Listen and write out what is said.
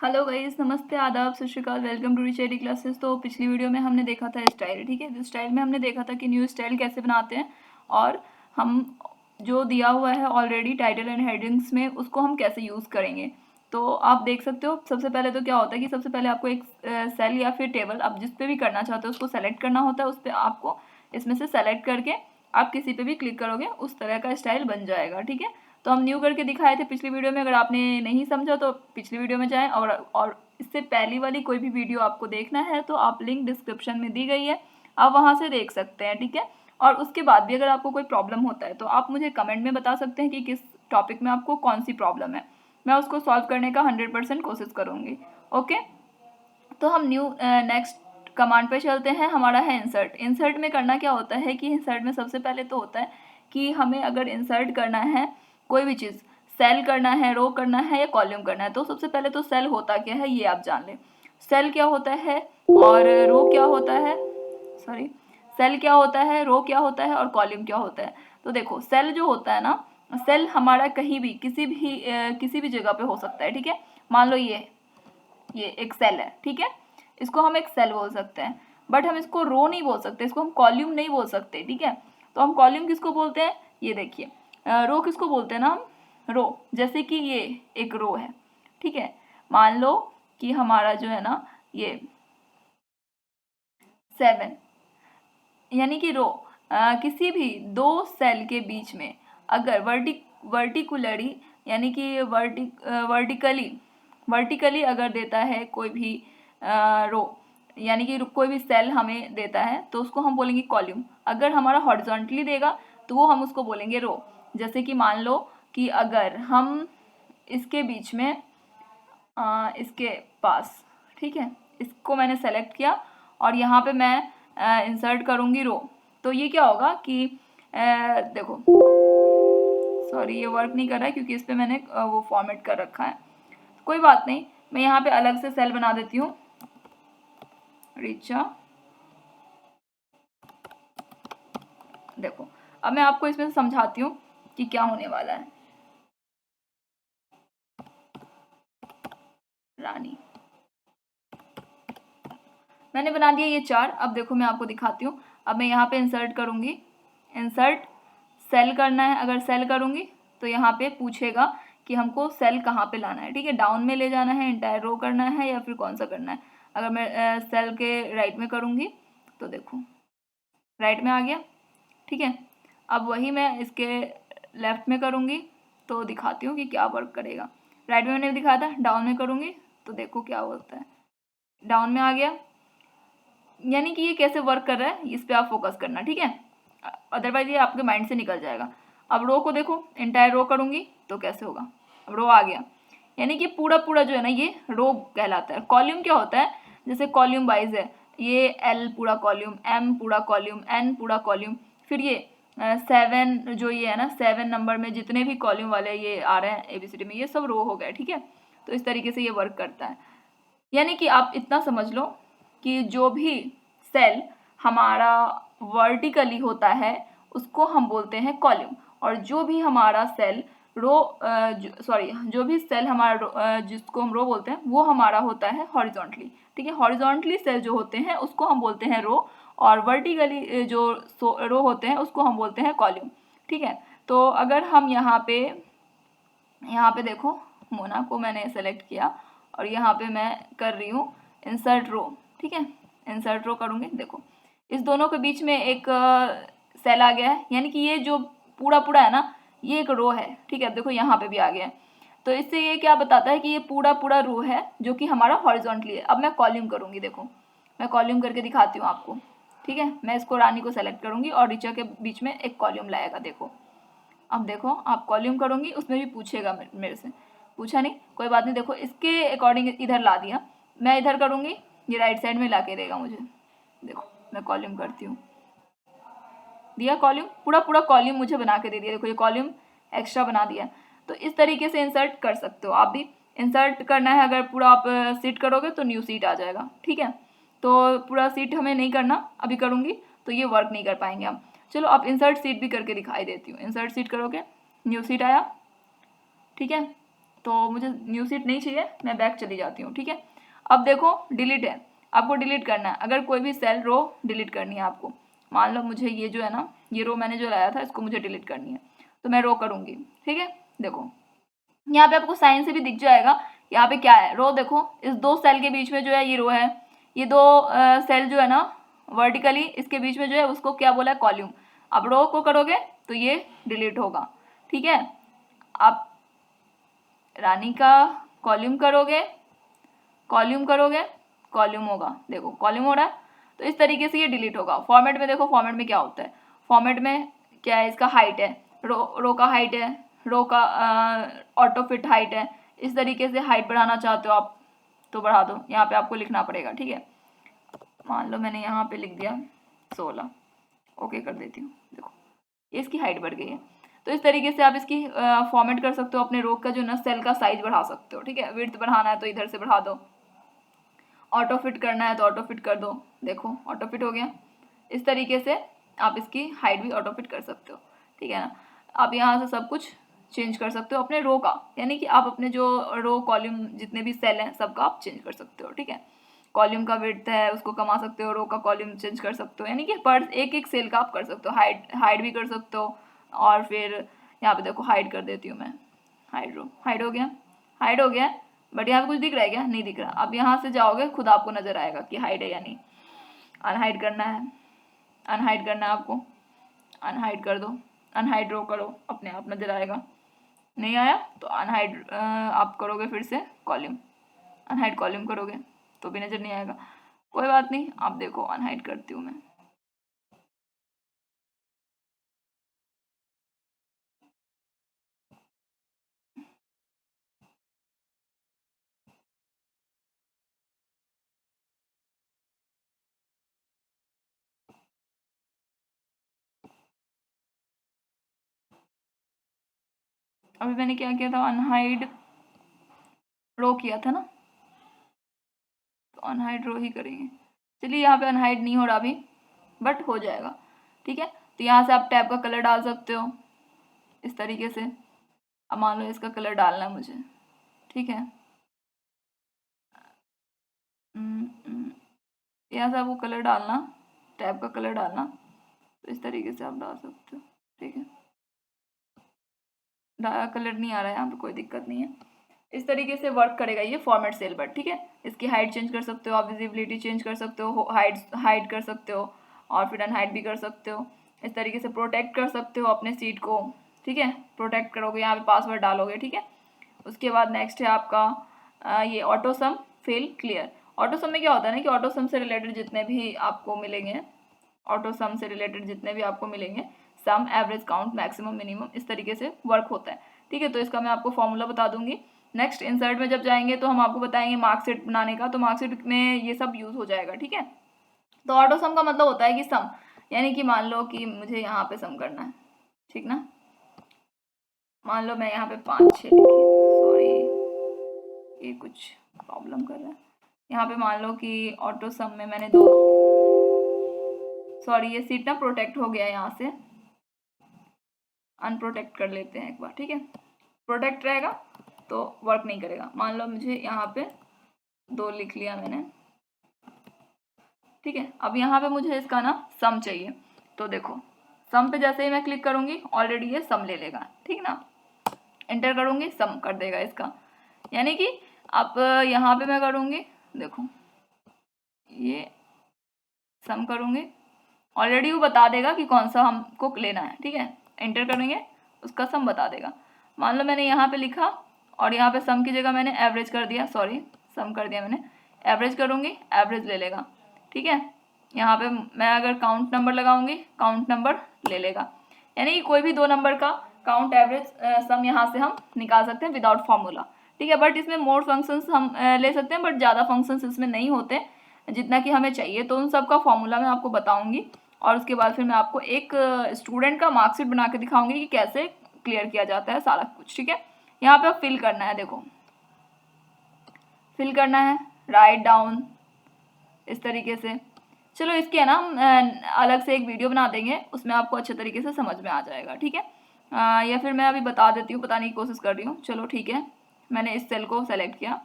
Hello guys, नमस्ते, आदाब, सत श्री अकाल, वेलकम टू रिचेरी क्लासेस। तो पिछली वीडियो में हमने देखा था स्टाइल, ठीक है। जो स्टाइल में हमने देखा था कि न्यू स्टाइल कैसे बनाते हैं और हम जो दिया हुआ है ऑलरेडी टाइटल एंड हेडिंग्स में उसको हम कैसे यूज़ करेंगे। तो आप देख सकते हो, सबसे पहले तो क्या होता है कि सबसे पहले आपको एक सेल या फिर टेबल आप जिस पे भी करना चाहते हो उसको सेलेक्ट करना होता है। उस पर आपको इसमें से सेलेक्ट करके आप किसी पे भी क्लिक करोगे उस तरह का स्टाइल बन जाएगा, ठीक है। तो हम न्यू करके दिखाए थे पिछली वीडियो में। अगर आपने नहीं समझा तो पिछली वीडियो में जाएं, और इससे पहली वाली कोई भी वीडियो आपको देखना है तो आप लिंक डिस्क्रिप्शन में दी गई है, आप वहाँ से देख सकते हैं, ठीक है। और उसके बाद भी अगर आपको कोई प्रॉब्लम होता है तो आप मुझे कमेंट में बता सकते हैं कि किस टॉपिक में आपको कौन सी प्रॉब्लम है। मैं उसको सॉल्व करने का 100% कोशिश करूँगी। ओके, तो हम नेक्स्ट कमांड पे चलते हैं। हमारा है इंसर्ट। इंसर्ट में करना क्या होता है कि इंसर्ट में सबसे पहले तो होता है कि हमें अगर इंसर्ट करना है कोई भी चीज़, सेल करना है, रो करना है या कॉलम करना है, तो सबसे पहले तो सेल होता क्या है ये आप जान लें। सेल क्या होता है और रो क्या होता है, सॉरी, सेल क्या होता है, रो क्या होता है और कॉलम क्या होता है। तो देखो, सेल जो होता है ना, सेल हमारा कहीं भी किसी भी जगह पे हो सकता है, ठीक है। मान लो ये एक सेल है, ठीक है। इसको हम एक सेल बोल सकते हैं, बट हम इसको रो नहीं बोल सकते, इसको हम कॉलम नहीं बोल सकते, ठीक है। तो हम कॉलम किसको बोलते हैं, ये देखिए, रो किसको बोलते हैं ना हम, रो। जैसे कि ये एक रो है, ठीक है। मान लो कि हमारा जो है ना ये 7, यानी कि रो, किसी भी दो सेल के बीच में अगर वर्टिकुलरी, यानी कि वर्टिकली अगर देता है कोई भी रो, यानी कि कोई भी सेल हमें देता है तो उसको हम बोलेंगे कॉलम। अगर हमारा हॉरिजॉन्टली देगा तो वो हम उसको बोलेंगे रो। जैसे कि मान लो कि अगर हम इसके बीच में इसके पास, ठीक है, इसको मैंने सेलेक्ट किया और यहाँ पे मैं इंसर्ट करूँगी रो, तो ये क्या होगा कि देखो, सॉरी ये वर्क नहीं कर रहा है क्योंकि इस पर मैंने वो फॉर्मेट कर रखा है। कोई बात नहीं, मैं यहाँ पे अलग से सेल बना देती हूँ, रिचा। देखो, अब मैं आपको इसमें से समझाती हूँ कि क्या होने वाला है। रानी, मैंने बना दिया ये 4। अब देखो मैं आपको दिखाती हूँ। अब मैं यहाँ पे इंसर्ट करूँगी, इंसर्ट सेल करना है। अगर सेल करूँगी तो यहाँ पे पूछेगा कि हमको सेल कहाँ पे लाना है, ठीक है। डाउन में ले जाना है, इंटायर रो करना है या फिर कौन सा करना है। अगर मैं सेल के राइट में करूँगी तो देखो राइट में आ गया, ठीक है। अब वही मैं इसके लेफ्ट में करूँगी तो दिखाती हूँ कि क्या वर्क करेगा। राइट में मैंने दिखाया था, डाउन में करूँगी तो देखो क्या होता है, डाउन में आ गया। यानी कि ये कैसे वर्क कर रहा है इस पर आप फोकस करना, ठीक है, अदरवाइज ये आपके माइंड से निकल जाएगा। अब रो को देखो, एंटायर रो करूँगी तो कैसे होगा, अब रो आ गया। यानी कि पूरा पूरा जो है ना ये रो कहलाता है। कॉलम क्या होता है, जैसे कॉलम वाइज है, ये एल पूरा कॉलम, एम पूरा कॉलम, एन पूरा कॉलम, फिर ये 7 जो ये है ना, 7 नंबर में जितने भी कॉलम वाले ये आ रहे हैं ABCD में, ये सब रो हो गए, ठीक है। तो इस तरीके से ये वर्क करता है। यानी कि आप इतना समझ लो कि जो भी सेल हमारा वर्टिकली होता है उसको हम बोलते हैं कॉलम, और जो भी हमारा सेल रो, जो भी सेल हमारा जिसको हम रो बोलते हैं वो हमारा होता है हॉरिजॉन्टली, ठीक है। हॉरिजॉन्टली सेल जो होते हैं उसको हम बोलते हैं रो, और वर्टिकली जो रो होते हैं उसको हम बोलते हैं कॉलम, ठीक है। तो अगर हम यहाँ पे देखो, मोना को मैंने सेलेक्ट किया और यहाँ पे मैं कर रही हूँ इंसर्ट रो, ठीक है। इंसर्ट रो करूँगी, देखो इस दोनों के बीच में एक सेल आ गया है, यानी कि ये जो पूरा पूरा है ना ये एक रो है, ठीक है। देखो यहाँ पे भी आ गया है, तो इससे ये क्या बताता है कि ये पूरा पूरा रो है जो कि हमारा हॉरिजॉन्टली है। अब मैं कॉलम करूँगी, देखो मैं कॉलम करके दिखाती हूँ आपको, ठीक है। मैं इसको रानी को सेलेक्ट करूँगी और ऋचा के बीच में एक कॉलम लाएगा, देखो। अब देखो आप कॉलम करूँगी उसमें भी पूछेगा, मेरे से पूछा नहीं, कोई बात नहीं। देखो इसके अकॉर्डिंग इधर ला दिया, मैं इधर करूँगी ये राइट साइड में ला के देगा मुझे। देखो मैं कॉलम करती हूँ, दिया कॉलम, पूरा पूरा कॉलम मुझे बना के दे दिया। देखो ये कॉलम एक्स्ट्रा बना दिया। तो इस तरीके से इंसर्ट कर सकते हो आप भी। इंसर्ट करना है अगर पूरा आप सीट करोगे तो न्यू सीट आ जाएगा, ठीक है। तो पूरा सीट हमें नहीं करना, अभी करूँगी तो ये वर्क नहीं कर पाएंगे हम। चलो आप इंसर्ट सीट भी करके दिखाई देती हूँ। इंसर्ट सीट करोगे, न्यू सीट आया, ठीक है। तो मुझे न्यू सीट नहीं चाहिए, मैं बैक चली जाती हूँ। ठीक है, अब देखो डिलीट है, आपको डिलीट करना है। अगर कोई भी सेल रो डिलीट करनी है आपको, मान लो मुझे ये जो है ना, ये रो मैंने जो लाया था इसको मुझे डिलीट करनी है, तो मैं रो करूँगी। ठीक है, देखो यहाँ पे आपको साइन से भी दिख जाएगा यहाँ पे क्या है, रो। देखो इस दो सेल के बीच में जो है ये रो है, ये दो सेल जो है ना वर्टिकली इसके बीच में जो है उसको क्या बोला है, कॉल्यूम। अब रो को करोगे तो ये डिलीट होगा। ठीक है, आप रानी का कॉल्यूम करोगे, कॉल्यूम करोगे, कॉल्यूम होगा, देखो कॉल्यूम हो रहा है, तो इस तरीके से ये डिलीट होगा। फॉर्मेट में देखो, फॉर्मेट में क्या होता है, फॉर्मेट में क्या है, इसका हाइट है, रो का हाइट है, रो का ऑटो फिट हाइट है। इस तरीके से हाइट बढ़ाना चाहते हो आप तो बढ़ा दो, यहाँ पे आपको लिखना पड़ेगा। ठीक है, मान लो मैंने यहाँ पे लिख दिया 16, ओके कर देती हूँ। देखो इसकी हाइट बढ़ गई है। तो इस तरीके से आप इसकी फॉर्मेट कर सकते हो, अपने रो का जो ना सेल का साइज बढ़ा सकते हो। ठीक है, विड्थ बढ़ाना है तो इधर से बढ़ा दो, ऑटो फिट करना है तो ऑटो फिट कर दो, देखो ऑटो फिट हो गया। इस तरीके से आप इसकी हाइट भी ऑटो फिट कर सकते हो। ठीक है ना, आप यहाँ से सब कुछ चेंज कर सकते हो अपने रो का, यानी कि आप अपने जो रो कॉलम जितने भी सेल हैं सबका आप चेंज कर सकते हो। ठीक है, कॉलम का विड्थ है उसको कमा सकते हो, रो का कॉलम चेंज कर सकते हो, यानी कि पर एक एक सेल का आप कर सकते हो। हाइट भी कर सकते हो, और फिर यहाँ पे देखो हाइड कर देती हूँ मैं, हाइड रो, हाइड हो गया, हाइड हो गया। बट यहाँ पे कुछ दिख रहा है क्या, नहीं दिख रहा। अब यहाँ से जाओगे खुद आपको नजर आएगा कि हाइड है या नहीं। अनहाइड करना है, अनहाइड करना है आपको, अनहाइड कर दो, अनहाइड रो करो, अपने आप नजर आएगा। नहीं आया तो अनहाइड आप करोगे फिर से कॉलम, अनहाइड कॉलम करोगे तो भी नजर नहीं आएगा। कोई बात नहीं, आप देखो अनहाइड करती हूँ मैं। अभी मैंने क्या किया था, अनहाइड रो किया था ना, तो अनहाइड रो ही करेंगे। चलिए यहाँ पे अनहाइड नहीं हो रहा अभी, बट हो जाएगा। ठीक है, तो यहाँ से आप टैब का कलर डाल सकते हो इस तरीके से। अब मान लो इसका कलर डालना है मुझे। ठीक है, यहाँ से आपको कलर डालना, टैब का कलर डालना, तो इस तरीके से आप डाल सकते हो। ठीक है, कलर नहीं आ रहा है यहाँ पे, कोई दिक्कत नहीं है। इस तरीके से वर्क करेगा ये फॉर्मेट सेल बट। ठीक है, इसकी हाइट चेंज कर सकते हो आप, विजिबिलिटी चेंज कर सकते हो, हाइड कर सकते हो, और फिर अनहाइड भी कर सकते हो। इस तरीके से प्रोटेक्ट कर सकते हो अपने सीट को। ठीक है, प्रोटेक्ट करोगे, यहाँ पे पासवर्ड डालोगे। ठीक है, उसके बाद नेक्स्ट है आपका ये ऑटो सम फेल क्लियर। ऑटो सम में क्या होता है ना कि ऑटो सम से रिलेटेड जितने भी आपको मिलेंगे, ऑटो सम से रिलेटेड जितने भी आपको मिलेंगे, सम, एवरेज, काउंट, मैक्सिमम, मिनिमम, इस तरीके से वर्क होता है। ठीक है, तो इसका मैं आपको फॉर्मूला बता दूंगी। नेक्स्ट इंसर्ट में जब जाएंगे तो हम आपको बताएंगे मार्कशीट बनाने का, तो मार्कशीट में ये सब यूज हो जाएगा। ठीक है, तो ऑटो सम का मतलब होता है कि सम, यानी कि मान लो कि मुझे यहाँ पे सम करना है। ठीक ना, मान लो मैं यहाँ पे 5 6 लिखी, सॉरी ये कुछ प्रॉब्लम कर रहा है। यहाँ पे मान लो कि ऑटो सम में मैंने 2, सॉरी ये सीट ना प्रोटेक्ट हो गया है, यहाँ से अनप्रोटेक्ट कर लेते हैं एक बार। ठीक है, प्रोटेक्ट रहेगा तो वर्क नहीं करेगा। मान लो मुझे यहाँ पे 2 लिख लिया मैंने। ठीक है, अब यहाँ पे मुझे इसका ना सम चाहिए, तो देखो सम पे जैसे ही मैं क्लिक करूंगी ऑलरेडी ये सम ले लेगा। ठीक ना, एंटर करूंगी सम कर देगा इसका, यानी कि अब यहाँ पे मैं करूंगी, देखो ये सम करूंगी, ऑलरेडी वो बता देगा कि कौन सा हमको लेना है। ठीक है, एंटर करेंगे उसका सम बता देगा। मान लो मैंने यहाँ पे लिखा और यहाँ पे सम की जगह मैंने एवरेज कर दिया, सॉरी सम कर दिया मैंने, एवरेज करूँगी एवरेज ले लेगा। ठीक है, यहाँ पे मैं अगर काउंट नंबर लगाऊंगी काउंट नंबर ले लेगा, यानी कि कोई भी 2 नंबर का काउंट एवरेज सम यहाँ से हम निकाल सकते हैं विदाउट फार्मूला। ठीक है, बट इसमें मोर फंक्शंस हम ले सकते हैं, बट ज़्यादा फंक्शंस इसमें नहीं होते जितना कि हमें चाहिए, तो उन सब का फॉर्मूला मैं आपको बताऊंगी। और उसके बाद फिर मैं आपको एक स्टूडेंट का मार्कशीट बना के दिखाऊंगी कि कैसे क्लियर किया जाता है सारा कुछ। ठीक है, यहाँ पे फिल करना है, देखो फिल करना है, राइट डाउन इस तरीके से। चलो इसकी है ना हम अलग से एक वीडियो बना देंगे, उसमें आपको अच्छे तरीके से समझ में आ जाएगा। ठीक है, या फिर मैं अभी बता देती हूँ, बताने की कोशिश कर रही हूँ। चलो ठीक है, मैंने इस सेल को सेलेक्ट किया।